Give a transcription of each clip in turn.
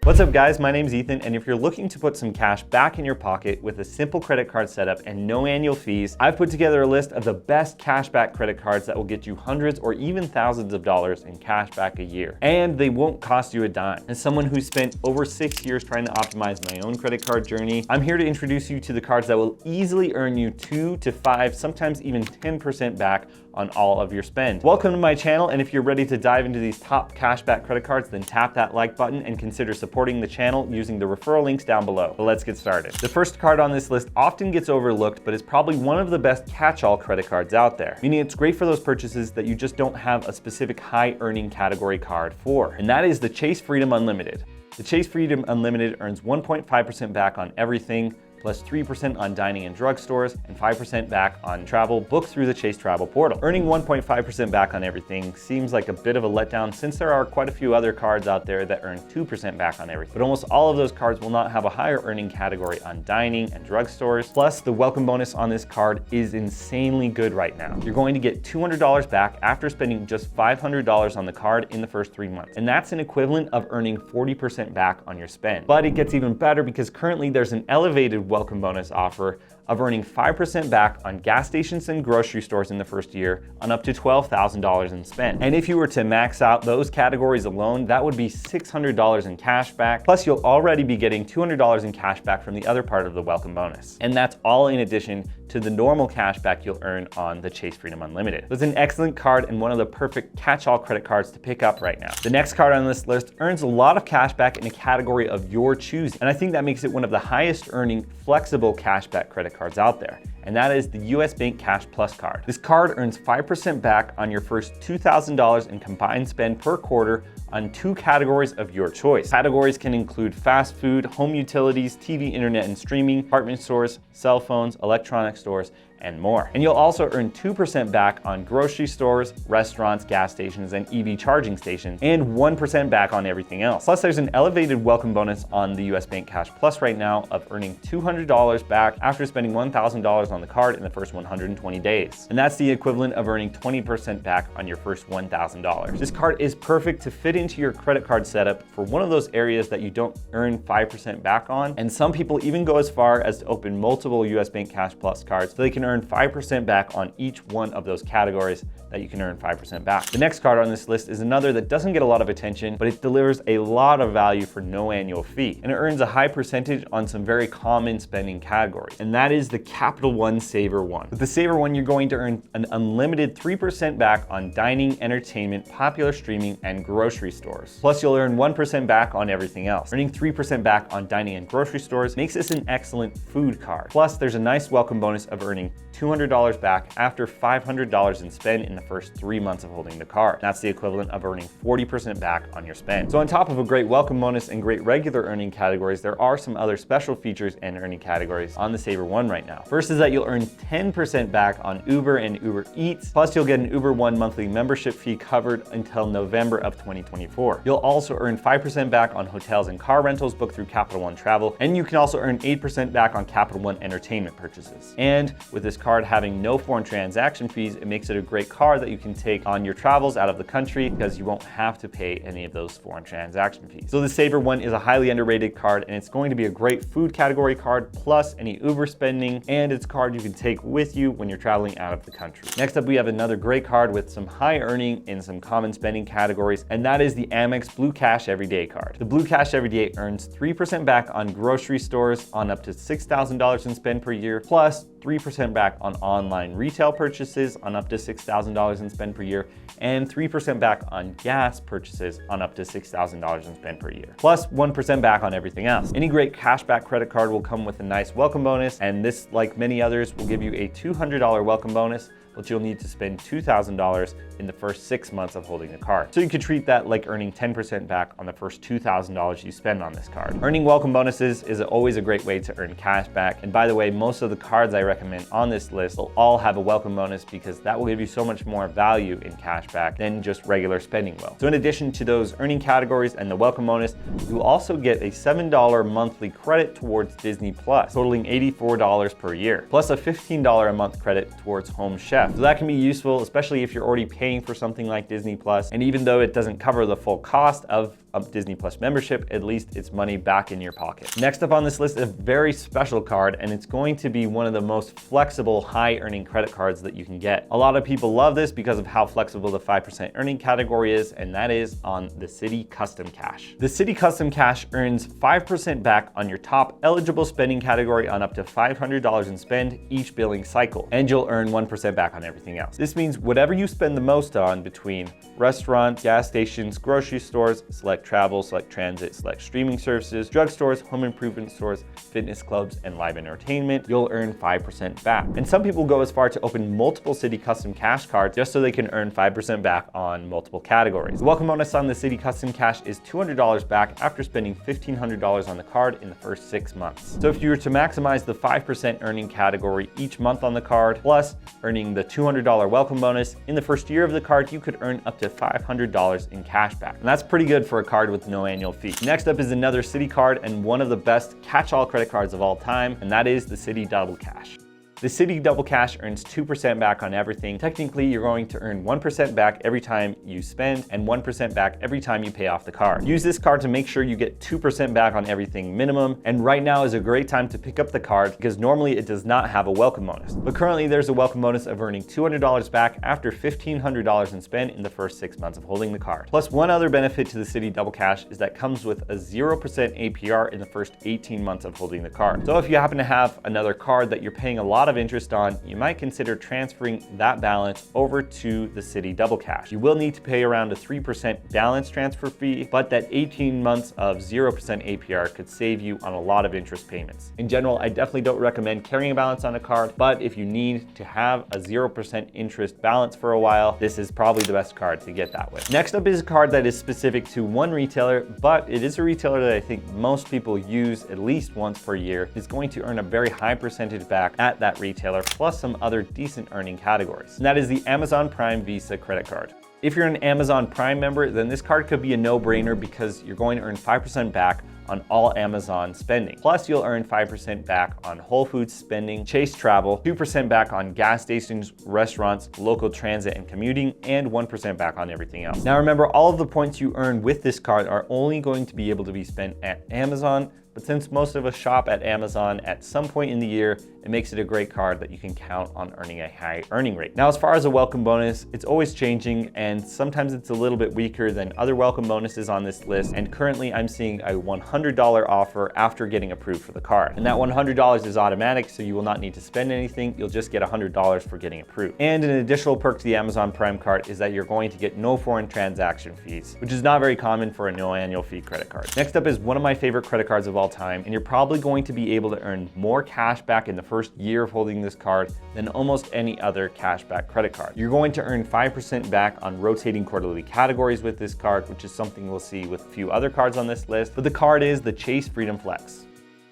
What's up guys, my name's Ethan, and if you're looking to put some cash back in your pocket with a simple credit card setup and no annual fees, I've put together a list of the best cashback credit cards that will get you hundreds or even thousands of dollars in cash back a year. And they won't cost you a dime. As someone who spent over 6 years trying to optimize my own credit card journey, I'm here to introduce you to the cards that will easily earn you 2 to 5, sometimes even 10% back on all of your spend. Welcome to my channel, and if you're ready to dive into these top cashback credit cards, then tap that like button and consider supporting the channel using the referral links down below. But let's get started. The first card on this list often gets overlooked, but is probably one of the best catch-all credit cards out there, meaning it's great for those purchases that you just don't have a specific high earning category card for, and that is the Chase Freedom Unlimited. The Chase Freedom Unlimited earns 1.5% back on everything, plus 3% on dining in drugstores, and 5% back on travel booked through the Chase Travel portal. Earning 1.5% back on everything seems like a bit of a letdown since there are quite a few other cards out there that earn 2% back on everything. But almost all of those cards will not have a higher earning category on dining and drugstores. Plus, the welcome bonus on this card is insanely good right now. You're going to get $200 back after spending just $500 on the card in the first 3 months. And that's an equivalent of earning 40% back on your spend. But it gets even better because currently there's an elevated welcome bonus offer of earning 5% back on gas stations and grocery stores in the first year on up to $12,000 in spend. And if you were to max out those categories alone, that would be $600 in cash back. Plus, you'll already be getting $200 in cash back from the other part of the welcome bonus. And that's all in addition to the normal cash back you'll earn on the Chase Freedom Unlimited. So it's an excellent card and one of the perfect catch-all credit cards to pick up right now. The next card on this list earns a lot of cash back in a category of your choosing, and I think that makes it one of the highest earning flexible cashback credit cards out there, and that is the US Bank Cash Plus card. This card earns 5% back on your first $2,000 in combined spend per quarter on 2 categories of your choice. Categories can include fast food, home utilities, TV, internet and streaming, department stores, cell phones, electronic stores, and more. And you'll also earn 2% back on grocery stores, restaurants, gas stations, and EV charging stations, and 1% back on everything else. Plus, there's an elevated welcome bonus on the US Bank Cash Plus right now of earning $200 back after spending $1,000 on the card in the first 120 days. And that's the equivalent of earning 20% back on your first $1,000. This card is perfect to fit into your credit card setup for one of those areas that you don't earn 5% back on. And some people even go as far as to open multiple US Bank Cash Plus cards so they can earn 5% back on each one of those categories that you can earn 5% back. The next card on this list is another that doesn't get a lot of attention, but it delivers a lot of value for no annual fee. And it earns a high percentage on some very common spending categories. And that is the Capital One Saver One. With the Saver One, you're going to earn an unlimited 3% back on dining, entertainment, popular streaming, and grocery stores. Plus, you'll earn 1% back on everything else. Earning 3% back on dining and grocery stores makes this an excellent food card. Plus, there's a nice welcome bonus of earning $200 back after $500 in spend in the first 3 months of holding the card. That's the equivalent of earning 40% back on your spend. So on top of a great welcome bonus and great regular earning categories, there are some other special features and earning categories on the Saver One right now. First is that you'll earn 10% back on Uber and Uber Eats. Plus, you'll get an Uber One monthly membership fee covered until November of 2024. You'll also earn 5% back on hotels and car rentals booked through Capital One Travel, and you can also earn 8% back on Capital One entertainment purchases. And with this card having no foreign transaction fees, it makes it a great card that you can take on your travels out of the country because you won't have to pay any of those foreign transaction fees. So the Saver One is a highly underrated card, and it's going to be a great food category card plus any Uber spending, and it's a card you can take with you when you're traveling out of the country. Next up, we have another great card with some high earning in some common spending categories, and that is the Amex Blue Cash Everyday card. The Blue Cash Everyday earns 3% back on grocery stores on up to $6,000 in spend per year, plus 3% back on online retail purchases on up to $6,000 in spend per year, and 3% back on gas purchases on up to $6,000 in spend per year, plus 1% back on everything else. Any great cashback credit card will come with a nice welcome bonus, and this, like many others, will give you a $200 welcome bonus, but you'll need to spend $2,000 in the first 6 months of holding the card. So you could treat that like earning 10% back on the first $2,000 you spend on this card. Earning welcome bonuses is always a great way to earn cash back. And by the way, most of the cards I recommend on this list will all have a welcome bonus because that will give you so much more value in cash back than just regular spending will. So in addition to those earning categories and the welcome bonus, you will also get a $7 monthly credit towards Disney Plus, totaling $84 per year, plus a $15 a month credit towards Home Chef. So that can be useful, especially if you're already paying for something like Disney Plus. And even though it doesn't cover the full cost of a Disney Plus membership, at least it's money back in your pocket. Next up on this list is a very special card, and it's going to be one of the most flexible, high earning credit cards that you can get. A lot of people love this because of how flexible the 5% earning category is, and that is on the Citi Custom Cash. The Citi Custom Cash earns 5% back on your top eligible spending category on up to $500 in spend each billing cycle, and you'll earn 1% back on everything else. This means whatever you spend the most on between restaurants, gas stations, grocery stores, select travel, select transit, select streaming services, drugstores, home improvement stores, fitness clubs, and live entertainment, you'll earn 5% back. And some people go as far to open multiple Citi Custom Cash cards just so they can earn 5% back on multiple categories. The welcome bonus on the Citi Custom Cash is $200 back after spending $1,500 on the card in the first 6 months. So if you were to maximize the 5% earning category each month on the card, plus earning the $200 welcome bonus, in the first year of the card, you could earn up to $500 in cash back. And that's pretty good for a card with no annual fee. Next up is another Citi card and one of the best catch-all credit cards of all time, and that is the Citi Double Cash. The Citi Double Cash earns 2% back on everything. Technically, you're going to earn 1% back every time you spend and 1% back every time you pay off the card. Use this card to make sure you get 2% back on everything minimum, and right now is a great time to pick up the card because normally it does not have a welcome bonus. But currently there's a welcome bonus of earning $200 back after $1,500 in spend in the first 6 months of holding the card. Plus, one other benefit to the Citi Double Cash is that comes with a 0% APR in the first 18 months of holding the card. So if you happen to have another card that you're paying a lot of interest on, you might consider transferring that balance over to the Citi Double Cash. You will need to pay around a 3% balance transfer fee, but that 18 months of 0% APR could save you on a lot of interest payments. In general, I definitely don't recommend carrying a balance on a card, but if you need to have a 0% interest balance for a while, this is probably the best card to get that with. Next up is a card that is specific to one retailer, but it is a retailer that I think most people use at least once per year. It's going to earn a very high percentage back at that retailer, plus some other decent earning categories. And that is the Amazon Prime Visa credit card. If you're an Amazon Prime member, then this card could be a no-brainer because you're going to earn 5% back on all Amazon spending. Plus, you'll earn 5% back on Whole Foods spending, Chase travel, 2% back on gas stations, restaurants, local transit and commuting, and 1% back on everything else. Now remember, all of the points you earn with this card are only going to be able to be spent at Amazon, but since most of us shop at Amazon at some point in the year, it makes it a great card that you can count on earning a high earning rate. Now, as far as a welcome bonus, it's always changing, and sometimes it's a little bit weaker than other welcome bonuses on this list, and currently I'm seeing a $100 offer after getting approved for the card. And that $100 is automatic, so you will not need to spend anything, you'll just get $100 for getting approved. And an additional perk to the Amazon Prime card is that you're going to get no foreign transaction fees, which is not very common for a no annual fee credit card. Next up is one of my favorite credit cards of all time, and you're probably going to be able to earn more cash back in the first year of holding this card than almost any other cashback credit card. You're going to earn 5% back on rotating quarterly categories with this card, which is something we'll see with a few other cards on this list, but the card is the Chase Freedom Flex.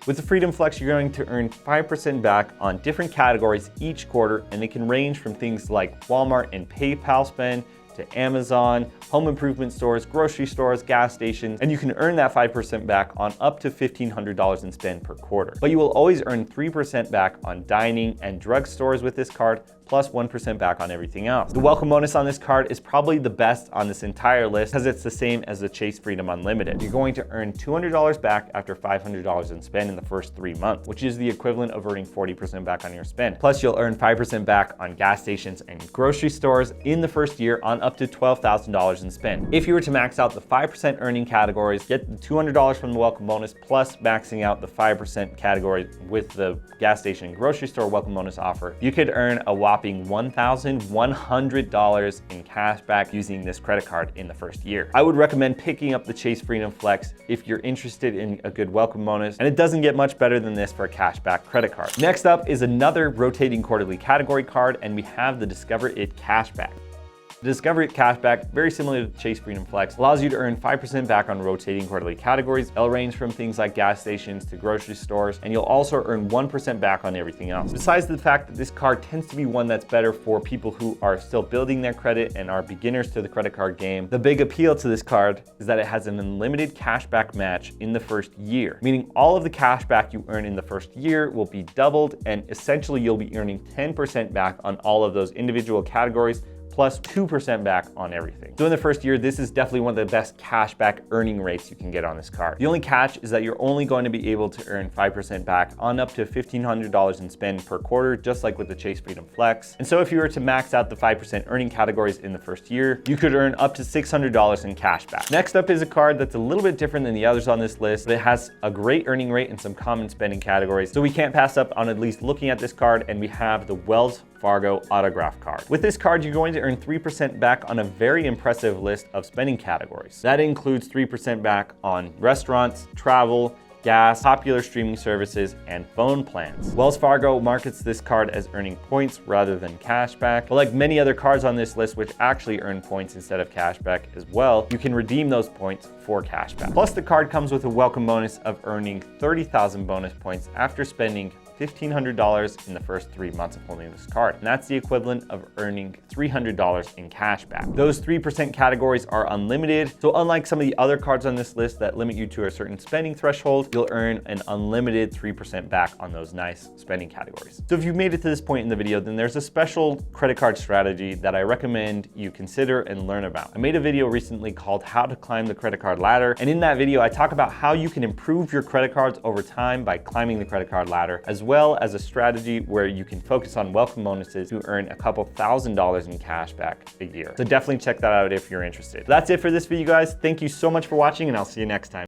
With the Freedom Flex, you're going to earn 5% back on different categories each quarter, and it can range from things like Walmart and PayPal spend to Amazon, home improvement stores, grocery stores, gas stations, and you can earn that 5% back on up to $1,500 in spend per quarter. But you will always earn 3% back on dining and drug stores with this card, plus 1% back on everything else. The welcome bonus on this card is probably the best on this entire list because it's the same as the Chase Freedom Unlimited. You're going to earn $200 back after $500 in spend in the first 3 months, which is the equivalent of earning 40% back on your spend. Plus, you'll earn 5% back on gas stations and grocery stores in the first year on up to $12,000 in spend. If you were to max out the 5% earning categories, get the $200 from the welcome bonus, plus maxing out the 5% category with the gas station and grocery store welcome bonus offer, you could earn a whopping $1,100 in cash back using this credit card in the first year. I would recommend picking up the Chase Freedom Flex if you're interested in a good welcome bonus, and it doesn't get much better than this for a cashback credit card. Next up is another rotating quarterly category card, and we have the Discover It Cashback. The Discover It Cashback, very similar to Chase Freedom Flex, allows you to earn 5% back on rotating quarterly categories. It'll range from things like gas stations to grocery stores, and you'll also earn 1% back on everything else. Besides the fact that this card tends to be one that's better for people who are still building their credit and are beginners to the credit card game, the big appeal to this card is that it has an unlimited cashback match in the first year, meaning all of the cashback you earn in the first year will be doubled, and essentially you'll be earning 10% back on all of those individual categories, plus 2% back on everything. So in the first year, this is definitely one of the best cashback earning rates you can get on this card. The only catch is that you're only going to be able to earn 5% back on up to $1,500 in spend per quarter, just like with the Chase Freedom Flex. And so if you were to max out the 5% earning categories in the first year, you could earn up to $600 in cash back. Next up is a card that's a little bit different than the others on this list, but it has a great earning rate and some common spending categories. So we can't pass up on at least looking at this card, and we have the Wells Fargo Autograph Card. With this card, you're going to earn 3% back on a very impressive list of spending categories. That includes 3% back on restaurants, travel, gas, popular streaming services, and phone plans. Wells Fargo markets this card as earning points rather than cash back. But like many other cards on this list, which actually earn points instead of cash back as well, you can redeem those points for cash back. Plus, the card comes with a welcome bonus of earning 30,000 bonus points after spending $1,500 in the first 3 months of holding this card. And that's the equivalent of earning $300 in cash back. Those 3% categories are unlimited. So unlike some of the other cards on this list that limit you to a certain spending threshold, you'll earn an unlimited 3% back on those nice spending categories. So if you've made it to this point in the video, then there's a special credit card strategy that I recommend you consider and learn about. I made a video recently called How to Climb the Credit Card Ladder. And in that video, I talk about how you can improve your credit cards over time by climbing the credit card ladder, as well as a strategy where you can focus on welcome bonuses to earn a couple $1,000s in cash back a year. So definitely check that out if you're interested. That's it for this video, guys. Thank you so much for watching, and I'll see you next time.